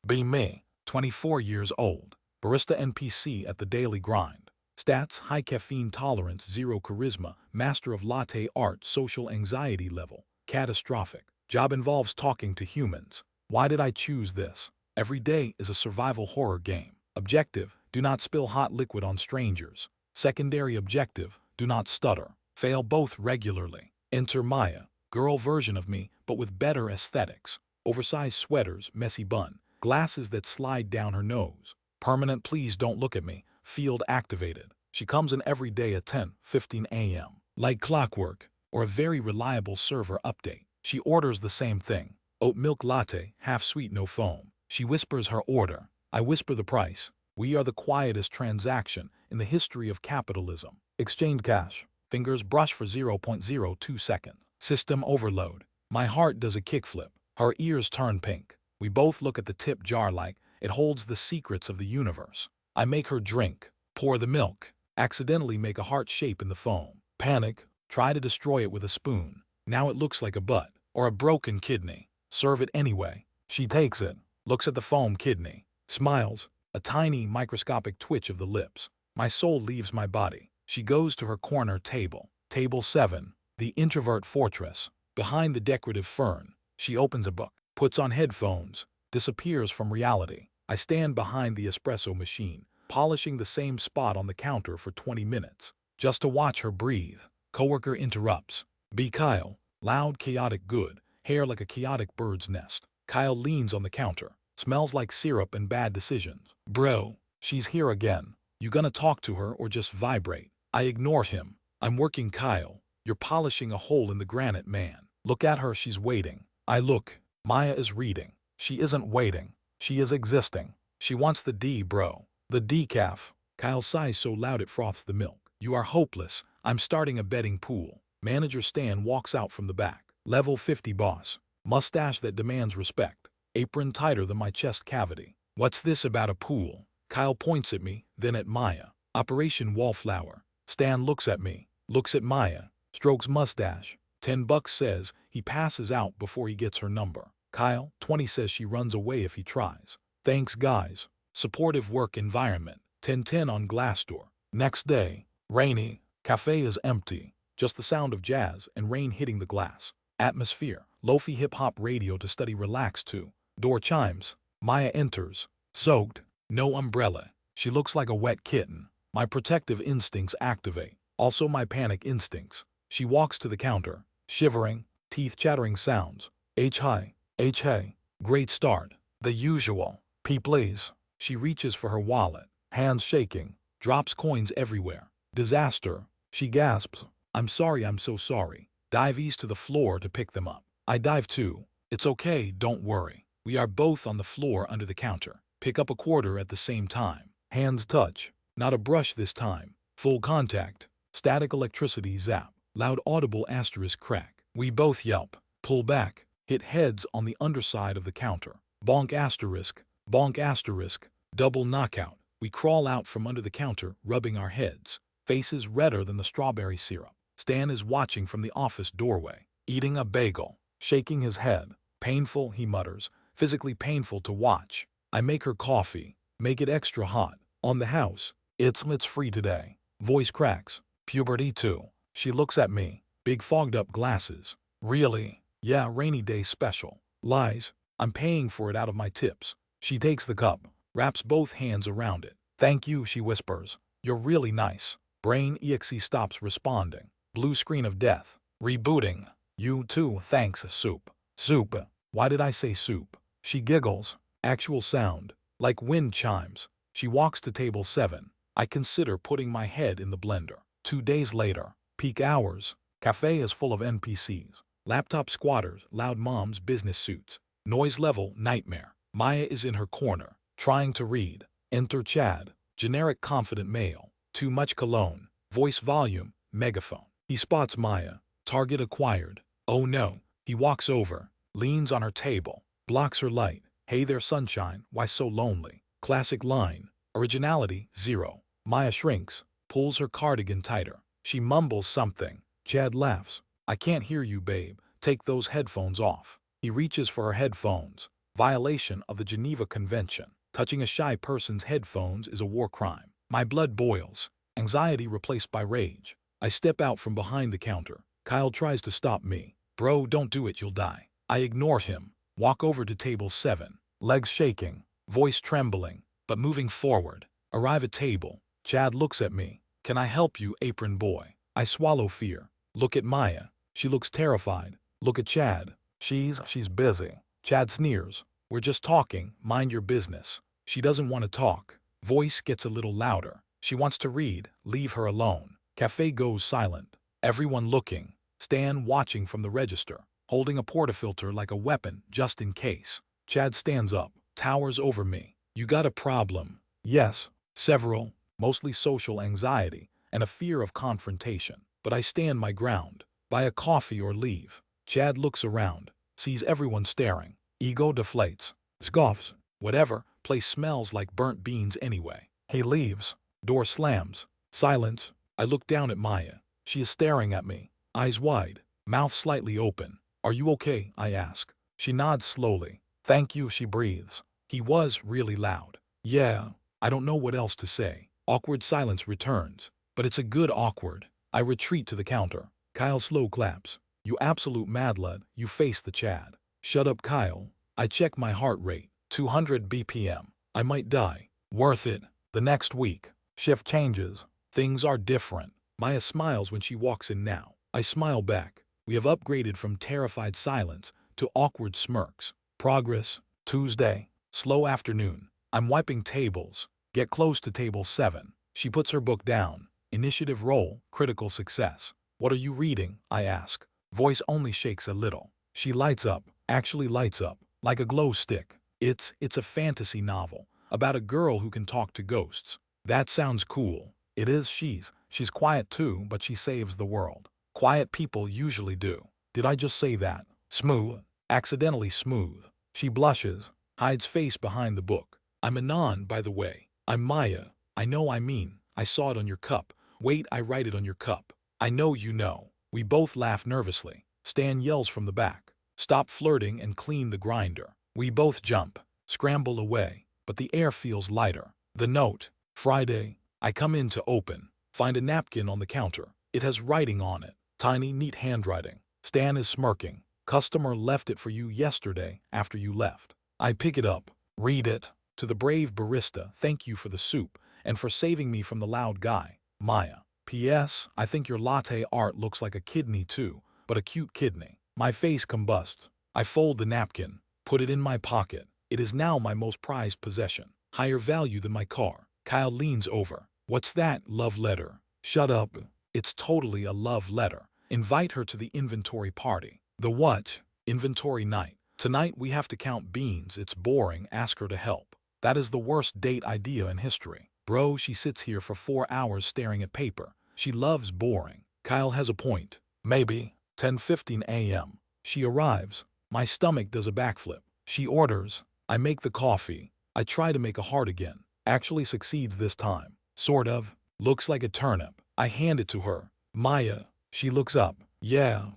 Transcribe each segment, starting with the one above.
Be me, 24 years old, barista NPC at the daily grind. Stats: high caffeine tolerance, zero charisma, master of latte art, social anxiety level, catastrophic. Job involves talking to humans. Why did I choose this? Every day is a survival horror game. Objective: do not spill hot liquid on strangers. Secondary objective: do not stutter. Fail both regularly. Enter Maya, girl version of me, but with better aesthetics. Oversized sweaters, messy bun, glasses that slide down her nose. Permanent please don't look at me, field activated. She comes in every day at 10:15 a.m. Like clockwork, or a very reliable server update. She orders the same thing. Oat milk latte, half sweet, no foam. She whispers her order. I whisper the price. We are the quietest transaction in the history of capitalism. Exchange cash. Fingers brush for 0.02 seconds. System overload. My heart does a kickflip. Her ears turn pink. We both look at the tip jar like it holds the secrets of the universe. I make her drink. Pour the milk. Accidentally make a heart shape in the foam. Panic. Try to destroy it with a spoon. Now it looks like a butt or a broken kidney. Serve it anyway. She takes it. Looks at the foam kidney. Smiles. A tiny microscopic twitch of the lips. My soul leaves my body. She goes to her corner table. Table 7. The introvert fortress. Behind the decorative fern. She opens a book. Puts on headphones. Disappears from reality. I stand behind the espresso machine, polishing the same spot on the counter for 20 minutes, just to watch her breathe. Coworker interrupts. Be Kyle. Loud, chaotic good. Hair like a chaotic bird's nest. Kyle leans on the counter. Smells like syrup and bad decisions. Bro, she's here again. You gonna talk to her or just vibrate? I ignore him. I'm working. Kyle. You're polishing a hole in the granite, man. Look at her, she's waiting. I look. Maya is reading. She isn't waiting. She is existing. She wants the D, bro. The decaf. Kyle sighs so loud it froths the milk. You are hopeless. I'm starting a betting pool. Manager Stan walks out from the back. Level 50 boss. Mustache that demands respect. Apron tighter than my chest cavity. What's this about a pool? Kyle points at me, then at Maya. Operation Wallflower. Stan looks at me, looks at Maya, strokes mustache. $10 says he passes out before he gets her number. Kyle, 20 says she runs away if he tries. Thanks guys. Supportive work environment. 10/10 on Glassdoor. Next day. Rainy. Cafe is empty. Just the sound of jazz and rain hitting the glass. Atmosphere. Lofi hip-hop radio to study relax to. Door chimes. Maya enters. Soaked. No umbrella. She looks like a wet kitten. My protective instincts activate. Also my panic instincts. She walks to the counter. Shivering. Teeth chattering sounds. H-hi. H-hey. Great start. The usual. P please. She reaches for her wallet. Hands shaking. Drops coins everywhere. Disaster. She gasps. I'm sorry, I'm so sorry. Dives to the floor to pick them up. I dive too. It's okay, don't worry. We are both on the floor under the counter. Pick up a quarter at the same time. Hands touch. Not a brush this time. Full contact. Static electricity zap. Loud audible asterisk crack. We both yelp. Pull back. Hit heads on the underside of the counter. Bonk asterisk. Bonk asterisk. Double knockout. We crawl out from under the counter, rubbing our heads. Faces redder than the strawberry syrup. Stan is watching from the office doorway. Eating a bagel. Shaking his head. Painful, he mutters. Physically painful to watch. I make her coffee. Make it extra hot. On the house. It's free today. Voice cracks. Puberty too. She looks at me. Big fogged up glasses. Really? Yeah, rainy day special. Lies. I'm paying for it out of my tips. She takes the cup. Wraps both hands around it. Thank you, she whispers. You're really nice. Brain exe stops responding. Blue screen of death. Rebooting. You too, thanks, soup. Soup. Why did I say soup? She giggles. Actual sound. Like wind chimes. She walks to table 7. I consider putting my head in the blender. 2 days later. Peak hours. Cafe is full of NPCs. Laptop squatters, loud moms, business suits. Noise level, nightmare. Maya is in her corner, trying to read. Enter Chad. Generic confident male. Too much cologne. Voice volume, megaphone. He spots Maya. Target acquired. Oh no. He walks over. Leans on her table. Blocks her light. Hey there sunshine, why so lonely? Classic line. Originality, 0. Maya shrinks. Pulls her cardigan tighter. She mumbles something. Chad laughs. I can't hear you, babe. Take those headphones off. He reaches for her headphones. Violation of the Geneva Convention. Touching a shy person's headphones is a war crime. My blood boils. Anxiety replaced by rage. I step out from behind the counter. Kyle tries to stop me. Bro, don't do it, you'll die. I ignore him. Walk over to table 7. Legs shaking. Voice trembling, but moving forward. Arrive at table. Chad looks at me. Can I help you, apron boy? I swallow fear. Look at Maya. She looks terrified. Look at Chad. She's busy. Chad sneers. We're just talking. Mind your business. She doesn't want to talk. Voice gets a little louder. She wants to read. Leave her alone. Cafe goes silent. Everyone looking. Stan watching from the register, holding a portafilter like a weapon just in case. Chad stands up, towers over me. You got a problem? Yes. Several. Mostly social anxiety and a fear of confrontation. But I stand my ground. Buy a coffee or leave. Chad looks around, sees everyone staring. Ego deflates. Scoffs. Whatever. Place smells like burnt beans anyway. He leaves. Door slams. Silence. I look down at Maya. She is staring at me. Eyes wide. Mouth slightly open. Are you okay? I ask. She nods slowly. Thank you, she breathes. He was really loud. Yeah. I don't know what else to say. Awkward silence returns. But it's a good awkward. I retreat to the counter. Kyle slow claps. You absolute madlad, you face the Chad. Shut up, Kyle. I check my heart rate. 200 BPM. I might die. Worth it. The next week. Shift changes. Things are different. Maya smiles when she walks in now. I smile back. We have upgraded from terrified silence to awkward smirks. Progress. Tuesday. Slow afternoon. I'm wiping tables. Get close to table 7. She puts her book down. Initiative roll. Critical success. What are you reading? I ask. Voice only shakes a little. She lights up. Actually lights up. Like a glow stick. It's a fantasy novel. About a girl who can talk to ghosts. That sounds cool. It is. She's quiet too, but she saves the world. Quiet people usually do. Did I just say that? Smooth. Accidentally smooth. She blushes, hides face behind the book. I'm Anon, by the way. I'm Maya. I saw it on your cup. Wait, I write it on your cup. I know you know. We both laugh nervously. Stan yells from the back. Stop flirting and clean the grinder. We both jump, scramble away, but the air feels lighter. The note. Friday. I come in to open. Find a napkin on the counter. It has writing on it. Tiny, neat handwriting. Stan is smirking. Customer left it for you yesterday after you left. I pick it up. Read it. To the brave barista, thank you for the soup and for saving me from the loud guy. Maya. P.S. I think your latte art looks like a kidney too, but a cute kidney. My face combusts. I fold the napkin. Put it in my pocket. It is now my most prized possession. Higher value than my car. Kyle leans over. What's that? Love letter. Shut up. It's totally a love letter. Invite her to the inventory party. The what? Inventory night. Tonight we have to count beans. It's boring. Ask her to help. That is the worst date idea in history. Bro, she sits here for 4 hours staring at paper. She loves boring. Kyle has a point. Maybe. 10:15 a.m. She arrives. My stomach does a backflip. She orders. I make the coffee. I try to make a heart again. Actually succeeds this time. Sort of. Looks like a turnip. I hand it to her. Maya. She looks up. Yeah.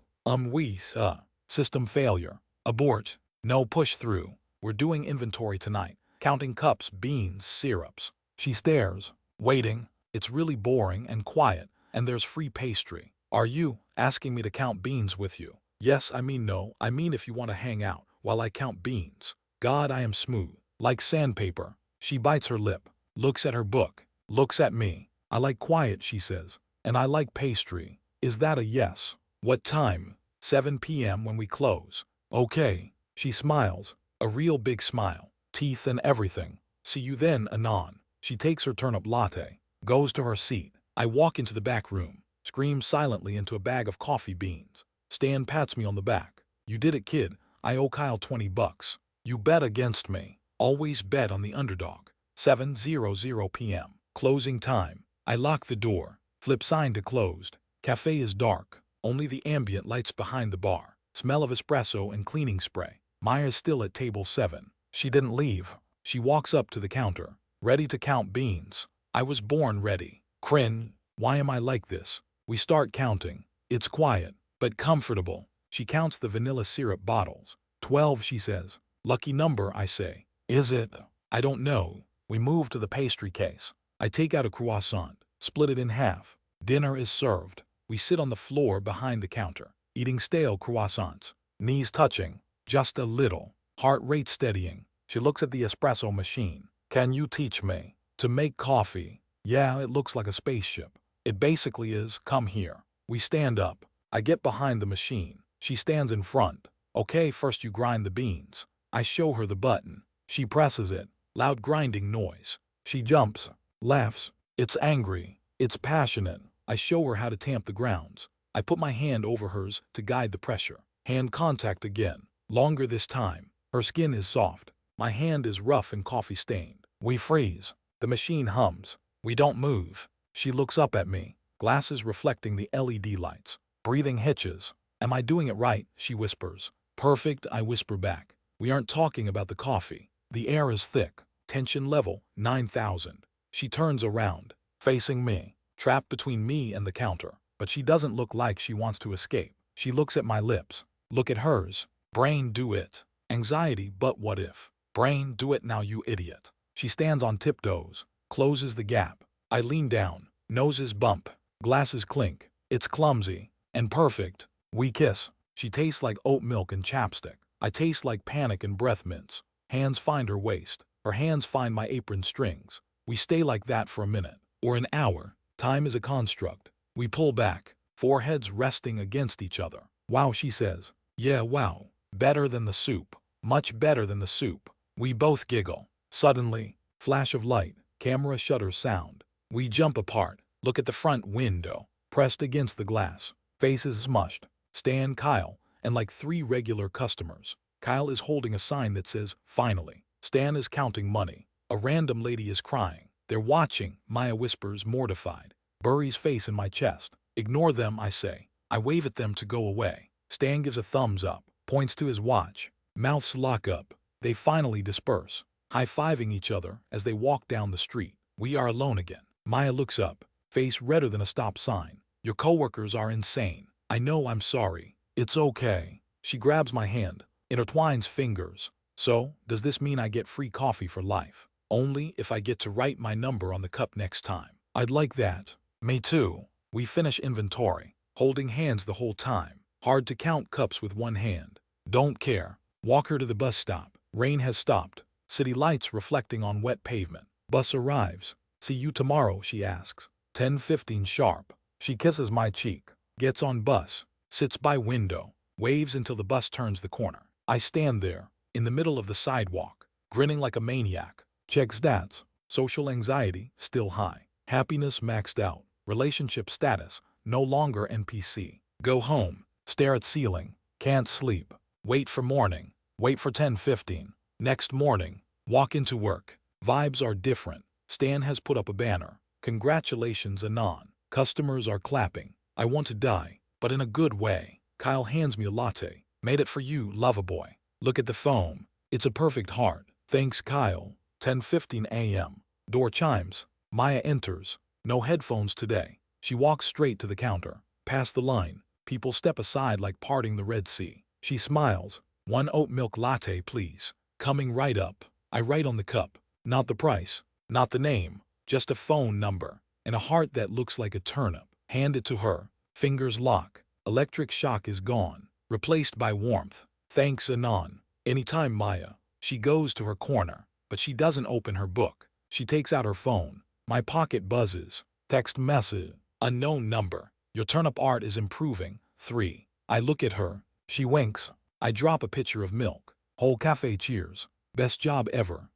System failure. Abort. No, push through. We're doing inventory tonight. Counting cups, beans, syrups. She stares. Waiting. It's really boring and quiet, and there's free pastry. Are you asking me to count beans with you? Yes, no. If you want to hang out while I count beans. God, I am smooth. Like sandpaper. She bites her lip. Looks at her book. Looks at me. I like quiet, she says. And I like pastry. Is that a yes? What time? 7 p.m. when we close. Okay. She smiles. A real big smile. Teeth and everything. See you then, Anon. She takes her turnip latte. Goes to her seat. I walk into the back room. Scream silently into a bag of coffee beans. Stan pats me on the back. You did it, kid. I owe Kyle $20. You bet against me. Always bet on the underdog. 7:00 p.m. Closing time. I lock the door. Flip sign to closed. Cafe is dark. Only the ambient lights behind the bar. Smell of espresso and cleaning spray. Maya's still at table 7. She didn't leave. She walks up to the counter. Ready to count beans. I was born ready. Crin. Why am I like this? We start counting. It's quiet, but comfortable. She counts the vanilla syrup bottles. 12, she says. Lucky number, I say. Is it? I don't know. We move to the pastry case. I take out a croissant, split it in half. Dinner is served. We sit on the floor behind the counter, eating stale croissants. Knees touching, just a little. Heart rate steadying. She looks at the espresso machine. Can you teach me to make coffee? Yeah, it looks like a spaceship. It basically is. Come here. We stand up. I get behind the machine. She stands in front. Okay, first you grind the beans. I show her the button. She presses it. Loud grinding noise. She jumps, laughs. It's angry. It's passionate. I show her how to tamp the grounds. I put my hand over hers to guide the pressure. Hand contact again. Longer this time. Her skin is soft. My hand is rough and coffee-stained. We freeze. The machine hums. We don't move. She looks up at me, glasses reflecting the LED lights. Breathing hitches. Am I doing it right? She whispers. Perfect, I whisper back. We aren't talking about the coffee. The air is thick. Tension level, 9,000. She turns around, facing me, trapped between me and the counter. But she doesn't look like she wants to escape. She looks at my lips. Look at hers. Brain, do it. Anxiety, but what if? Brain, do it now, you idiot. She stands on tiptoes, closes the gap. I lean down, noses bump, glasses clink. It's clumsy and perfect. We kiss. She tastes like oat milk and chapstick. I taste like panic and breath mints. Hands find her waist. Her hands find my apron strings. We stay like that for a minute, or an hour. Time is a construct. We pull back, foreheads resting against each other. Wow, she says. Yeah, wow. Better than the soup. Much better than the soup. We both giggle. Suddenly, flash of light, camera shutter sound. We jump apart. Look at the front window, pressed against the glass. Faces smushed. Stan, Kyle, and like 3 regular customers. Kyle is holding a sign that says, finally. Stan is counting money. A random lady is crying. They're watching, Maya whispers, mortified. Buries face in my chest. Ignore them, I say. I wave at them to go away. Stan gives a thumbs up, points to his watch. Mouths lock up. They finally disperse, high-fiving each other as they walk down the street. We are alone again. Maya looks up, face redder than a stop sign. Your coworkers are insane. I know, I'm sorry. It's okay. She grabs my hand, intertwines fingers. So, does this mean I get free coffee for life? Only if I get to write my number on the cup next time. I'd like that. Me too. We finish inventory, holding hands the whole time. Hard to count cups with one hand. Don't care. Walk her to the bus stop. Rain has stopped. City lights reflecting on wet pavement. Bus arrives. See you tomorrow, she asks. 10:15 sharp. She kisses my cheek. Gets on bus. Sits by window. Waves until the bus turns the corner. I stand there, in the middle of the sidewalk, grinning like a maniac. Check stats. Social anxiety, still high. Happiness maxed out. Relationship status, no longer NPC. Go home. Stare at ceiling. Can't sleep. Wait for morning. Wait for 10:15. Next morning. Walk into work. Vibes are different. Stan has put up a banner. Congratulations, Anon. Customers are clapping. I want to die, but in a good way. Kyle hands me a latte. Made it for you, lover-boy. Look at the foam. It's a perfect heart. Thanks, Kyle. 10:15 a.m. Door chimes. Maya enters. No headphones today. She walks straight to the counter. Past the line. People step aside like parting the Red Sea. She smiles. 1 oat milk latte, please. Coming right up. I write on the cup. Not the price. Not the name. Just a phone number. And a heart that looks like a turnip. Hand it to her. Fingers lock. Electric shock is gone. Replaced by warmth. Thanks, Anon. Anytime, Maya. She goes to her corner, but she doesn't open her book. She takes out her phone. My pocket buzzes. Text message. Unknown number. Your turnip art is improving. 3. I look at her. She winks. I drop a pitcher of milk. Whole cafe cheers. Best job ever.